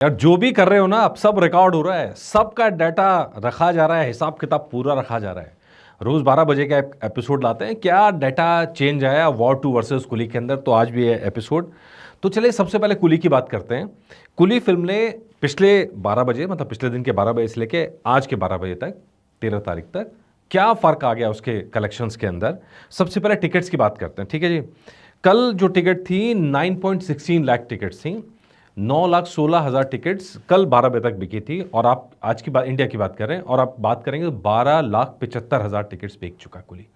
यार जो भी कर रहे हो ना, अब सब रिकॉर्ड हो रहा है, सबका डाटा रखा जा रहा है, हिसाब किताब पूरा रखा जा रहा है। रोज 12 बजे का एपिसोड लाते हैं, क्या डाटा चेंज आया वॉर 2 वर्सेस कुली के अंदर, तो आज भी है एपिसोड। तो चलिए सबसे पहले कुली की बात करते हैं। कुली फिल्म ने पिछले 12 बजे, मतलब पिछले दिन के 12 बजे से लेके आज के 12 बजे तक, 13 तारीख तक, क्या फ़र्क आ गया उसके कलेक्शंस के अंदर। सबसे पहले टिकट्स की बात करते हैं, ठीक है जी। कल जो टिकट थी 9.16 लाख टिकट्स थी, 9,16,000 टिकट्स कल 12 बजे तक बिकी थी। और आप आज की बात इंडिया की बात कर रहे हैं और आप बात करेंगे तो 12,75,000 टिकट्स बिक चुका कुली।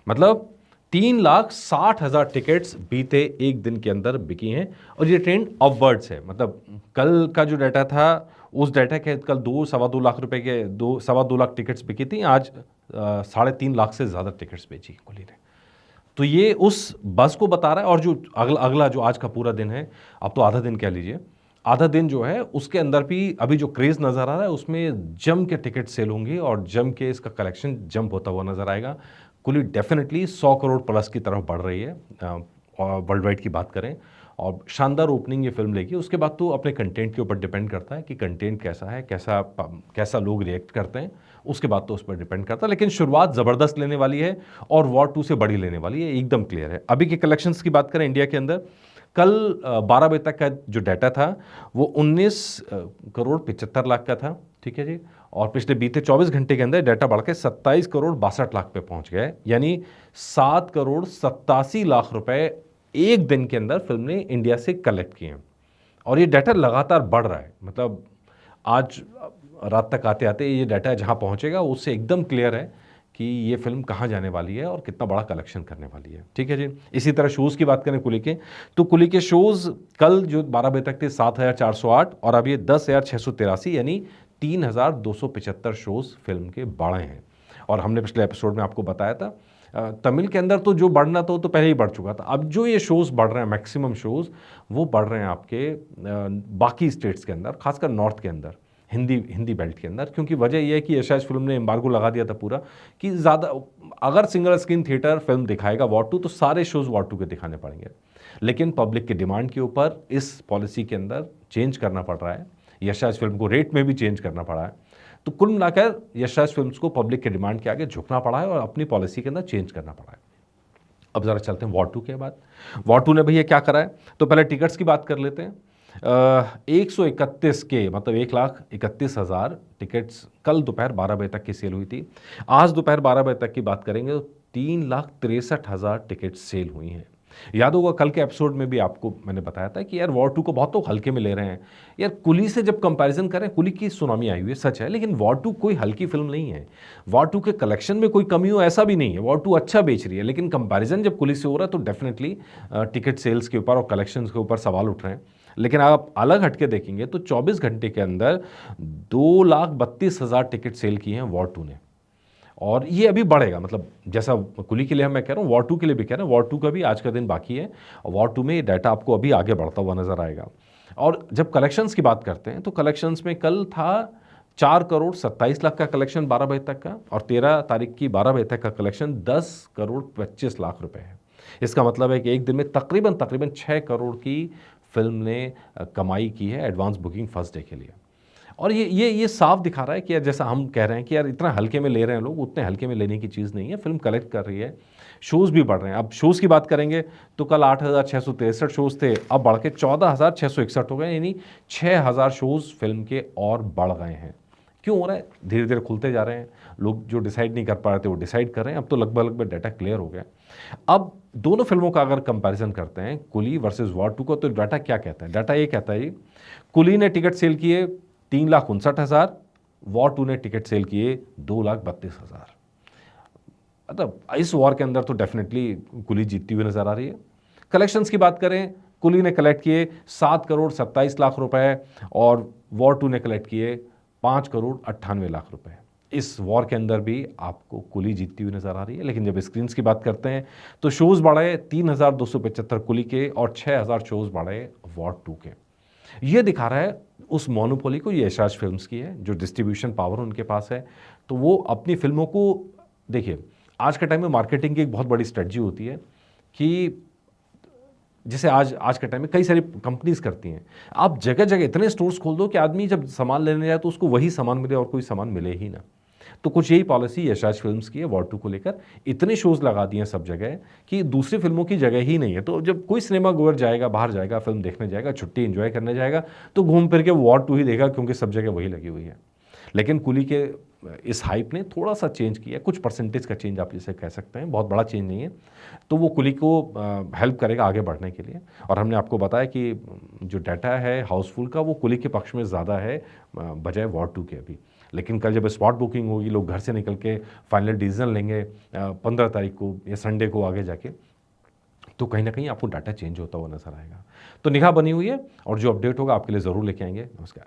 मतलब 3,60,000 टिकट्स बीते एक दिन के अंदर बिकी हैं। और ये ट्रेंड अपवर्ड्स है, मतलब कल का जो डाटा था उस डाटा के कल 2-2.25 लाख रुपए के 2-2.25 लाख टिकट्स बिकी थी। आज 3.5 लाख से ज़्यादा टिकट्स बेची कुली ने। तो ये उस बस को बता रहा है। और जो अगला जो आज का पूरा दिन है, अब तो आधा दिन कह लीजिए, आधा दिन जो है उसके अंदर भी अभी जो क्रेज़ नज़र आ रहा है उसमें जम के टिकट सेल होंगी और जम के इसका कलेक्शन जंप होता हुआ नज़र आएगा। कुल डेफिनेटली 100 करोड़ प्लस की तरफ बढ़ रही है। और वर्ल्ड वाइड की बात करें और शानदार ओपनिंग ये फिल्म लेगी। उसके बाद तो अपने कंटेंट के ऊपर डिपेंड करता है कि कंटेंट कैसा है, कैसा लोग रिएक्ट करते हैं, उसके बाद तो उस पर डिपेंड करता है। लेकिन शुरुआत ज़बरदस्त लेने वाली है और वॉर 2 से बड़ी लेने वाली है, एकदम क्लियर है। अभी के कलेक्शंस की बात करें इंडिया के अंदर, कल 12 बजे तक का जो डाटा था वो 19 करोड़ 75 लाख का था, ठीक है जी। और पिछले बीते 24 घंटे के अंदर डाटा बढ़ के 27 करोड़ 62 लाख पे पहुंच गया है, यानी 7 करोड़ 87 लाख रुपए एक दिन के अंदर फिल्म ने इंडिया से कलेक्ट किए हैं। और ये डाटा लगातार बढ़ रहा है, मतलब आज रात तक आते आते ये डाटा जहां पहुंचेगा उससे एकदम क्लियर है कि ये फिल्म कहाँ जाने वाली है और कितना बड़ा कलेक्शन करने वाली है, ठीक है जी। इसी तरह शोज़ की बात करें कुली के, तो कुली के शोज़ कल जो 12 बजे तक थे 7,408 और अब ये 10,683, यानी 3,275 शोज़ फिल्म के बढ़े हैं। और हमने पिछले एपिसोड में आपको बताया था तमिल के अंदर तो जो बढ़ना था वो तो पहले ही बढ़ चुका था। अब जो ये शोज़ बढ़ रहे हैं, मैक्सिमम शोज़ वो बढ़ रहे हैं आपके बाकी स्टेट्स के अंदर, खासकर नॉर्थ के अंदर, हिंदी बेल्ट के अंदर। क्योंकि वजह यह है कि यश फिल्म ने एम्बार्गो लगा दिया था पूरा कि ज़्यादा अगर सिंगल स्क्रीन थिएटर फिल्म दिखाएगा वॉर 2 तो सारे शोज़ वॉर 2 के दिखाने पड़ेंगे। लेकिन पब्लिक की डिमांड के ऊपर इस पॉलिसी के अंदर चेंज करना पड़ रहा है। यश फिल्म को रेट में भी चेंज करना पड़ा है। तो कुल मिलाकर यशराज फिल्म्स को पब्लिक के डिमांड के आगे झुकना पड़ा है और अपनी पॉलिसी के अंदर चेंज करना पड़ा है। अब जरा चलते हैं वॉर 2 के बाद। वॉर 2 ने भैया क्या करा है, तो पहले टिकट्स की बात कर लेते हैं। 131 के, मतलब 1,31,000 टिकट्स कल दोपहर 12 बजे तक की सेल हुई थी। आज दोपहर 12 बजे तक की बात करेंगे तो 3,63,000 टिकट सेल हुई हैं। याद होगा कल के एपिसोड में भी आपको मैंने बताया था कि यार वॉर 2 को बहुत तो हल्के में ले रहे हैं। यार कुली से जब कंपैरिजन करें, कुली की सुनामी आई हुई है सच है, लेकिन वॉर 2 कोई हल्की फिल्म नहीं है। वॉर 2 के कलेक्शन में कोई कमी हो ऐसा भी नहीं है, वॉर 2 अच्छा बेच रही है। लेकिन कंपैरिजन जब कुली से हो रहा है तो डेफिनेटली टिकट सेल्स के ऊपर और कलेक्शन के ऊपर सवाल उठ रहे हैं। लेकिन आप अलग हटके देखेंगे तो 24 घंटे के अंदर 2,32,000 टिकट सेल किए हैं वॉर 2 ने। और ये अभी बढ़ेगा, मतलब जैसा कुली के लिए मैं कह रहा हूँ वॉर 2 के लिए भी कह रहा हूँ। वॉर 2 का भी आज का दिन बाकी है और वॉर 2 में ये डाटा आपको अभी आगे बढ़ता हुआ नजर आएगा। और जब कलेक्शंस की बात करते हैं तो कलेक्शंस में कल था 4 करोड़ 27 लाख का कलेक्शन 12 बजे तक का, और 13 तारीख की 12 बजे तक का कलेक्शन 10 करोड़ 25 लाख रुपए है। इसका मतलब है कि एक दिन में तकरीबन तकरीबन 6 करोड़ की फिल्म ने कमाई की है एडवांस बुकिंग फर्स्ट डे के लिए। और ये साफ दिखा रहा है कि यार जैसा हम कह रहे हैं कि यार इतना हल्के में ले रहे हैं लोग, उतने हल्के में लेने की चीज़ नहीं है। फिल्म कलेक्ट कर रही है, शोज़ भी बढ़ रहे हैं। अब शोज़ की बात करेंगे तो कल 8,663 शोज़ थे, अब बढ़ के 14,661 हो गए, यानी 6,000 शोज़ फिल्म के और बढ़ गए हैं। क्यों हो रहा है? धीरे धीरे खुलते जा रहे हैं लोग, जो डिसाइड नहीं कर पा रहे थे वो डिसाइड कर रहे हैं। अब तो लगभग डाटा क्लियर हो गया। अब दोनों फिल्मों का अगर कंपैरिजन करते हैं, कुली वर्सेस वॉर 2 को, तो डाटा क्या कहता है? डाटा ये कहता है जी, कुली ने टिकट सेल किए 3,59,000, वॉर 2 ने टिकट सेल किए 2,32,000। मतलब इस वॉर के अंदर तो डेफिनेटली कुली जीतती हुई नजर आ रही है। कलेक्शंस की बात करें, कुली ने कलेक्ट किए 7 करोड़ 27 लाख रुपए और वॉर 2 ने कलेक्ट किए 5 करोड़ 98 लाख रुपए। इस वॉर के अंदर भी आपको कुली जीतती हुई नजर आ रही है। लेकिन जब स्क्रीन की बात करते हैं तो शोज बढ़े 3,275 कुली के और 6,000 शोज बढ़े वॉर 2 के। ये दिखा रहा है उस मोनोपोली को, ये यशराज फिल्म्स की है, जो डिस्ट्रीब्यूशन पावर उनके पास है। तो वो अपनी फिल्मों को, देखिए आज के टाइम में मार्केटिंग की एक बहुत बड़ी स्ट्रेटजी होती है कि जैसे आज आज के टाइम में कई सारी कंपनीज करती हैं। आप जगह जगह इतने स्टोर्स खोल दो कि आदमी जब सामान लेने जाए तो उसको वही सामान मिले और कोई सामान मिले ही ना। तो कुछ यही पॉलिसी यशराज फिल्म्स की है वॉर 2 को लेकर। इतने शोज़ लगा दिए हैं सब जगह कि दूसरी फ़िल्मों की जगह ही नहीं है। तो जब कोई सिनेमा गोअर जाएगा, बाहर जाएगा, फ़िल्म देखने जाएगा, छुट्टी एन्जॉय करने जाएगा, तो घूम फिर के वॉर 2 ही देखेगा क्योंकि सब जगह वही लगी हुई है। लेकिन कुली के इस हाइप ने थोड़ा-सा चेंज किया, कुछ परसेंटेज का चेंज आप जिसे कह सकते हैं, बहुत बड़ा चेंज नहीं है। तो वो कुली को हेल्प करेगा आगे बढ़ने के लिए। और हमने आपको बताया कि जो डाटा है हाउसफुल का वो कुली के पक्ष में ज़्यादा है बजाय वॉर 2 के अभी। लेकिन कल जब स्पॉट बुकिंग होगी, लोग घर से निकल के फाइनल डिसीजन लेंगे 15 तारीख को या संडे को आगे जाके, तो कहीं न कहीं आपको डाटा चेंज होता हुआ नज़र आएगा। तो निगाह बनी हुई है और जो अपडेट होगा आपके लिए ज़रूर लेके आएँगे। नमस्कार।